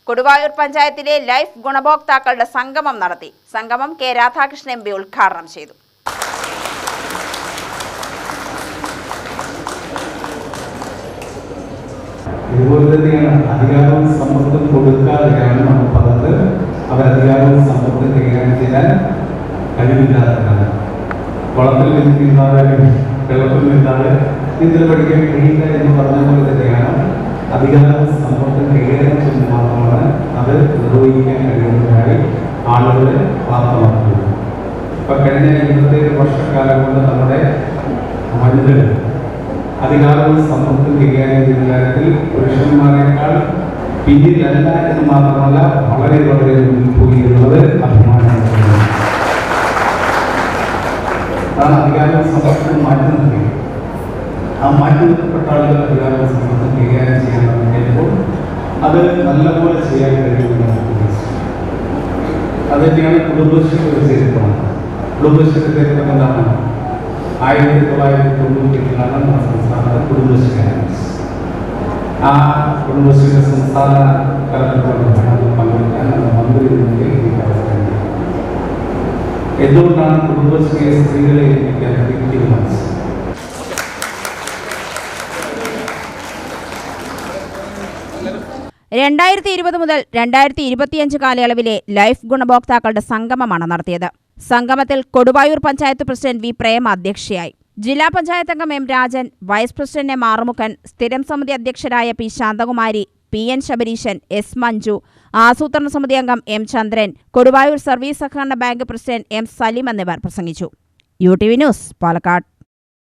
കൊടുവായൂർ പഞ്ചായത്തിലെ ലൈഫ് ഗുണഭോക്താക്കളുടെ സംഗമം നടത്തി. സംഗമം കെ രാധാകൃഷ്ണൻ എം പി ഉദ്ഘാടനം ചെയ്തു. ഇതുപോലെ തന്നെയാണ് അധികാരവും സമ്പത്തും കൊടുക്കാതെയാണ് നമ്മൾ പറഞ്ഞത്. അവർ അധികാരവും സമ്പത്തും കൈകാര്യം ചെയ്യാൻ കഴിവില്ലാത്തതാണ്. വളത്തിൽ നിന്നാതെ വെള്ളത്തിൽ നിന്നാതെ നീന്തൽ പഠിക്കാൻ കഴിയില്ല എന്ന് പറഞ്ഞ പോലെ തന്നെയാണ് അധികാരവും സമ്പത്തും കൈകാര്യം ചെയ്യുന്ന മാത്രമാണ് അത് നിർവഹിക്കാൻ കഴിയുന്നതായി ആളുകളെ പ്രാപ്തമാക്കുന്നത്. ഇപ്പൊ കഴിഞ്ഞ 27 വർഷക്കാലം കൊണ്ട് നമ്മുടെ വനിതകൾ അധികാരവും സമ്പത്തും കൈകാര്യം ചെയ്യുന്ന കാര്യത്തിൽ പുരുഷന്മാരെക്കാൾ പിന്നിലല്ല എന്ന് മാത്രമല്ല വളരെ വളരെ മുന്നിൽ പോയി എന്നുള്ളത് അഭിമാനമാണ്. അതാണ് അധികാരവും സമ്പത്തും മാറ്റി നിർത്തി. ആ മാറ്റി നിർത്തപ്പെട്ട ആളുകൾ അധികാരവും സമ്പത്തും കൈകാര്യം ചെയ്യാൻ കഴിയുമ്പോൾ അത് നല്ലപോലെ ചെയ്യാൻ കഴിയുമെന്ന് അത് തന്നെയാണ് കുടുംബശ്രീ ഒരു ചരിത്രമാണ്. കുടുംബശ്രീ ചരിത്രം എന്താണ്? 1998 നമ്മുടെ സംസ്ഥാനത്ത് കുടുംബശ്രീ. ആ കുടുംബശ്രീയുടെ സംസ്ഥാന തലത്തിൽ പങ്കെടുക്കാൻ മന്ത്രി എന്തുകൊണ്ടാണ് കുടുംബശ്രീയെ സ്ത്രീകളെ ഏൽപ്പിക്കാൻ തീരുമാനിച്ചത്? മുതൽ 2025 കാലയളവിലെ ലൈഫ് ഗുണഭോക്താക്കളുടെ സംഗമമാണ് നടത്തിയത്. സംഗമത്തിൽ കൊടുവായൂർ പഞ്ചായത്ത് പ്രസിഡന്റ് വി പ്രേമ അധ്യക്ഷയായി. ജില്ലാ പഞ്ചായത്ത് അംഗം M Rajan, vice president M Arumughan, സ്ഥിരം സമിതി അധ്യക്ഷരായ P Shanthakumari, P N Sabareesan, S Manju, ആസൂത്രണ സമിതി അംഗം എം ചന്ദ്രൻ, കൊടുവായൂർ സർവീസ് സഹകരണ ബാങ്ക് പ്രസിഡന്റ് എം സലീം എന്നിവർ പ്രസംഗിച്ചു. UTV news, Palakkad.